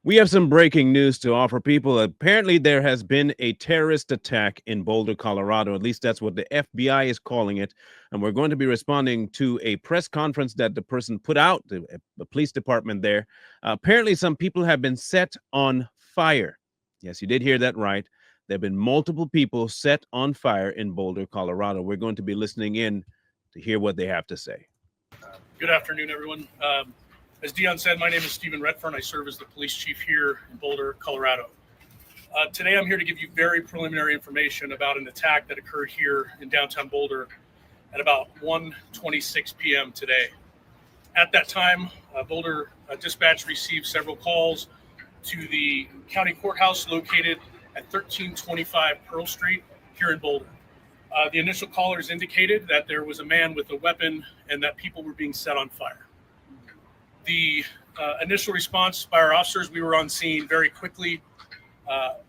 We have some breaking news to offer people. Apparently, there has been a terrorist attack in Boulder, Colorado. At least that's what the FBI is calling it. And we're going to be responding to a press conference that the person put out, the police department there. Apparently, some people have been set on fire. Yes, you did hear that right. There have been multiple people set on fire in Boulder, Colorado. We're going to be listening in to hear what they have to say. Good afternoon, everyone. As Dion said, my name is Stephen Redfern. I serve as the police chief here in Boulder, Colorado. Today, I'm here to give you very preliminary information about an attack that occurred here in downtown Boulder at about 1:26 p.m. today. At that time, Boulder dispatch received several calls to the county courthouse located at 1325 Pearl Street here in Boulder. The initial callers indicated that there was a man with a weapon and that people were being set on fire. The initial response by our officers, we were on scene very quickly.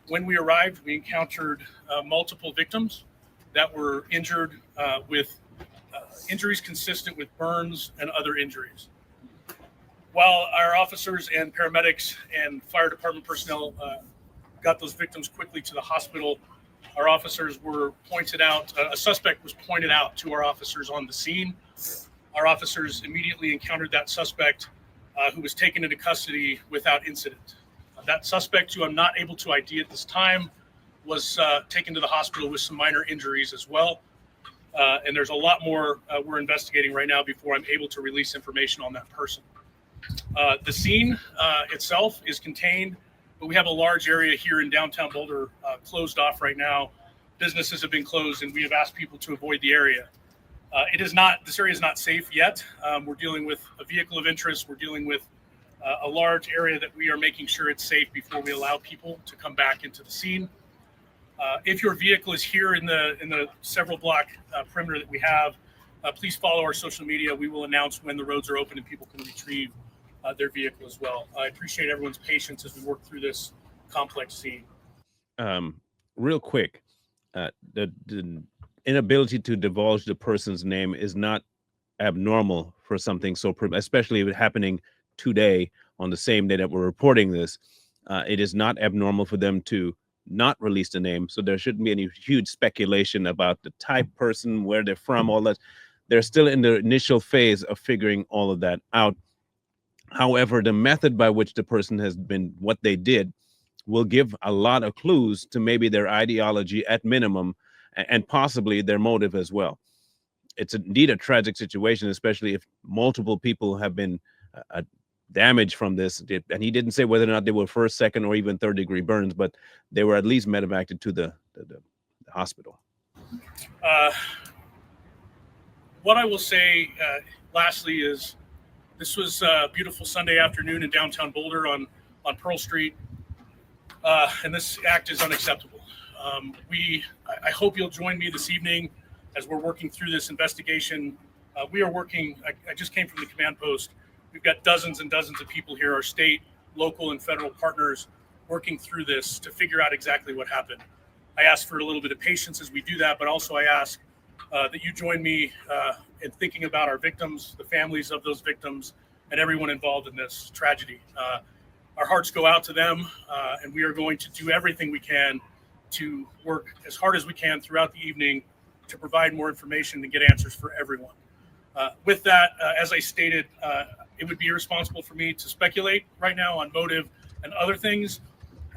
When we arrived, we encountered multiple victims that were injured with injuries consistent with burns and other injuries. While our officers and paramedics and fire department personnel got those victims quickly to the hospital, our officers were pointed out, a suspect was pointed out to our officers on the scene. Our officers immediately encountered that suspect who was taken into custody without incident. That suspect, who I'm not able to ID at this time, was taken to the hospital with some minor injuries as well. And there's a lot more we're investigating right now before I'm able to release information on that person. The scene itself is contained, but we have a large area here in downtown Boulder closed off right now. Businesses have been closed, and we have asked people to avoid the area. This area is not safe yet. We're dealing with a vehicle of interest. We're dealing with a large area that we are making sure it's safe before we allow people to come back into the scene. If your vehicle is here in the several block perimeter that we have, please follow our social media. We will announce when the roads are open and people can retrieve their vehicle as well. I appreciate everyone's patience as we work through this complex scene. Real quick, the inability to divulge the person's name is not abnormal for something so, especially if it's happening today on the same day that we're reporting this. It is not abnormal for them to not release the name, so there shouldn't be any huge speculation about the type person, where they're from, all that. They're still in the initial phase of figuring all of that out. However, the method by which the person has been, what they did, will give a lot of clues to maybe their ideology at minimum, and possibly their motive as well. It's indeed a tragic situation, especially if multiple people have been damaged from this. And he didn't say whether or not they were first, second, or even third degree burns, but they were at least medevaced to the hospital. What I will say lastly is this was a beautiful Sunday afternoon in downtown Boulder on Pearl Street, and this act is unacceptable. I hope you'll join me this evening as we're working through this investigation. We are working, I just came from the command post. We've got dozens and dozens of people here, our state, local, and federal partners, working through this to figure out exactly what happened. I ask for a little bit of patience as we do that, but also I ask that you join me in thinking about our victims, the families of those victims, and everyone involved in this tragedy. Our hearts go out to them, and we are going to do everything we can to work as hard as we can throughout the evening to provide more information and get answers for everyone. With that, as I stated, it would be irresponsible for me to speculate right now on motive and other things.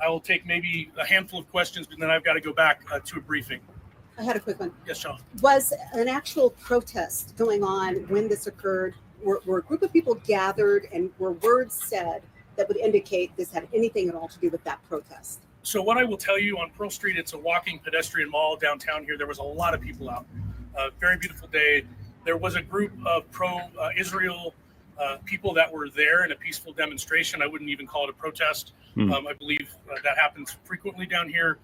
I will take maybe a handful of questions, but then I've got to go back to a briefing. I had a quick one. Yes, Sean. Was an actual protest going on when this occurred? Were a group of people gathered, and were words said that would indicate this had anything at all to do with that protest? So what I will tell you, on Pearl Street, it's a walking pedestrian mall downtown here. There was a lot of people out. Very beautiful day. There was a group of pro-Israel people that were there in a peaceful demonstration. I wouldn't even call it a protest. I believe that happens frequently down here.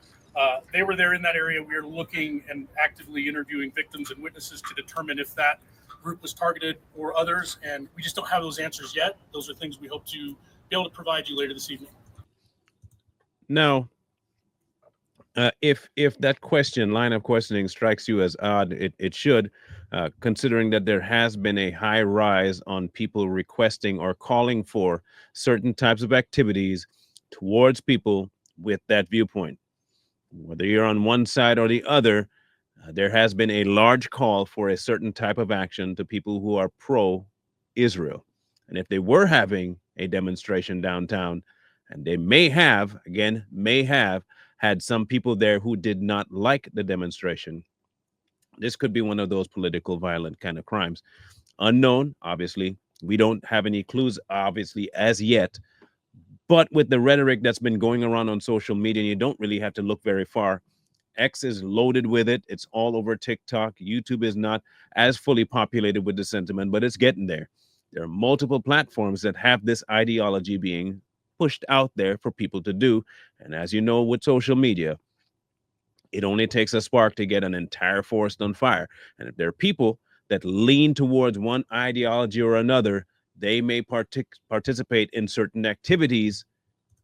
They were there in that area. We are looking and actively interviewing victims and witnesses to determine if that group was targeted or others, and we just don't have those answers yet. Those are things we hope to be able to provide you later this evening. Now, if that line of questioning strikes you as odd, it should, considering that there has been a high rise on people requesting or calling for certain types of activities towards people with that viewpoint. Whether you're on one side or the other, there has been a large call for a certain type of action to people who are pro Israel. And if they were having a demonstration downtown, and they may have, again, may have had some people there who did not like the demonstration, this could be one of those political violent kind of crimes. Unknown, obviously. We don't have any clues, obviously, as yet. But with the rhetoric that's been going around on social media, you don't really have to look very far. X is loaded with it. It's all over TikTok. YouTube is not as fully populated with the sentiment, but it's getting there. There are multiple platforms that have this ideology being pushed out there for people to do. And as you know, with social media, it only takes a spark to get an entire forest on fire. And if there are people that lean towards one ideology or another, they may participate in certain activities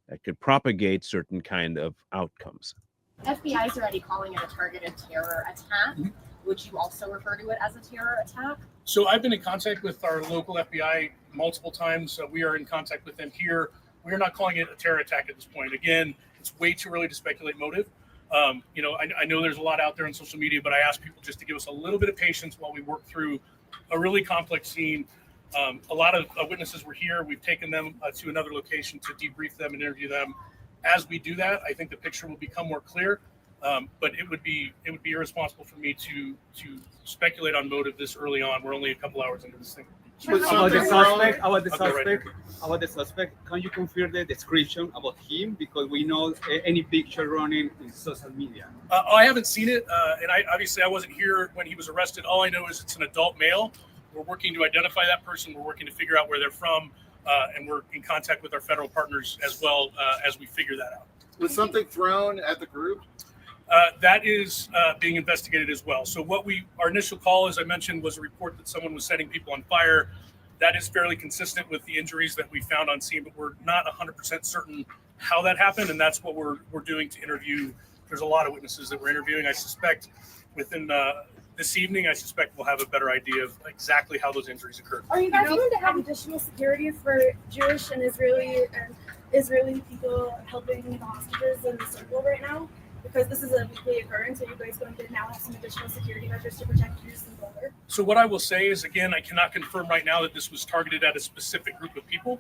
that could propagate certain kind of outcomes. FBI is already calling it a targeted terror attack. Mm-hmm. Would you also refer to it as a terror attack? So I've been in contact with our local FBI multiple times. We are in contact with them here. We are not calling it a terror attack at this point. Again, it's way too early to speculate motive. I know there's a lot out there on social media, but I ask people just to give us a little bit of patience while we work through a really complex scene. A lot of witnesses were here. We've taken them to another location to debrief them and interview them. As we do that, I think the picture will become more clear. But it would be irresponsible for me to speculate on motive this early on. We're only a couple hours into this thing. About the suspect, can you confirm the description about him? Because we know any picture running in social media. I haven't seen it, and I wasn't here when he was arrested. All I know is it's an adult male. We're working to identify that person. We're working to figure out where they're from, and we're in contact with our federal partners as well as we figure that out. Was something thrown at the group? That is being investigated as well. So our initial call, as I mentioned, was a report that someone was setting people on fire. That is fairly consistent with the injuries that we found on scene, but we're not 100% certain how that happened, and that's what we're doing to interview. There's a lot of witnesses that we're interviewing. I suspect within this evening, we'll have a better idea of exactly how those injuries occurred. Are you guys going to have additional security for Jewish and Israeli people helping the hostages in the circle right now? Because this is a weekly occurrence, are you guys going to now have some additional security measures to protect Jews in Boulder? So what I will say is, again, I cannot confirm right now that this was targeted at a specific group of people.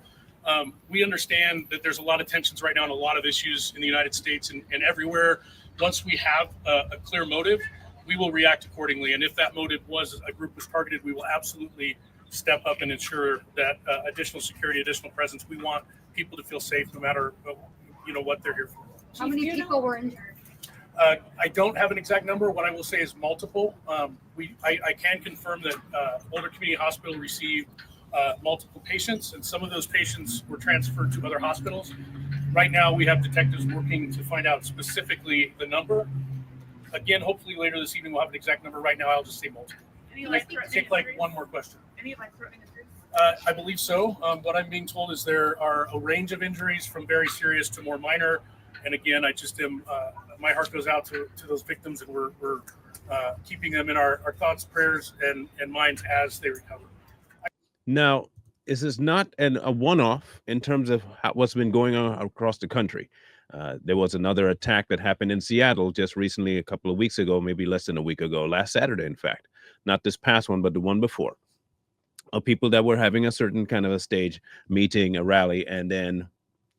We understand that there's a lot of tensions right now on a lot of issues in the United States and everywhere. Once we have a clear motive, we will react accordingly. And if that motive was a group was targeted, we will absolutely step up and ensure that additional security, additional presence. We want people to feel safe no matter what they're here for. How many people were injured? I don't have an exact number. What I will say is multiple. I can confirm that Boulder Community Hospital received multiple patients, and some of those patients were transferred to other hospitals. Right now, we have detectives working to find out specifically the number. Again, hopefully later this evening we'll have an exact number. Right now, I'll just say multiple. Take one more question. Any life-threatening injuries? I believe so. What I'm being told is there are a range of injuries from very serious to more minor. And again, I just my heart goes out to those victims, and we're keeping them in our thoughts, prayers, and minds as they recover. Now, this is not a one-off in terms of what's been going on across the country. There was another attack that happened in Seattle just recently, a couple of weeks ago, maybe less than a week ago, last Saturday, in fact. Not this past one, but the one before. Of people that were having a certain kind of a stage meeting, a rally, and then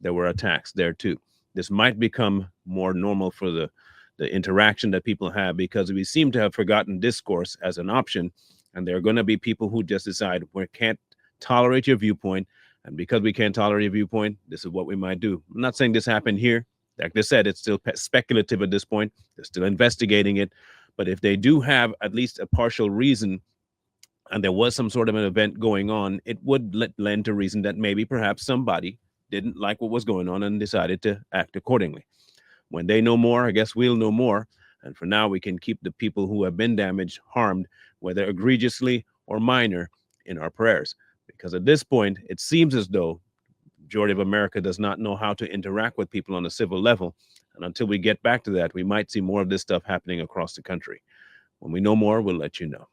there were attacks there too. This might become more normal for the interaction that people have, because we seem to have forgotten discourse as an option. And there are going to be people who just decide we can't tolerate your viewpoint. And because we can't tolerate your viewpoint, this is what we might do. I'm not saying this happened here. Like I said, it's still speculative at this point. They're still investigating it. But if they do have at least a partial reason, and there was some sort of an event going on, it would lend to reason that maybe perhaps somebody didn't like what was going on and decided to act accordingly. When they know more, I guess we'll know more. And for now, we can keep the people who have been damaged, harmed, whether egregiously or minor, in our prayers. Because at this point, it seems as though the majority of America does not know how to interact with people on a civil level. And until we get back to that, we might see more of this stuff happening across the country. When we know more, we'll let you know.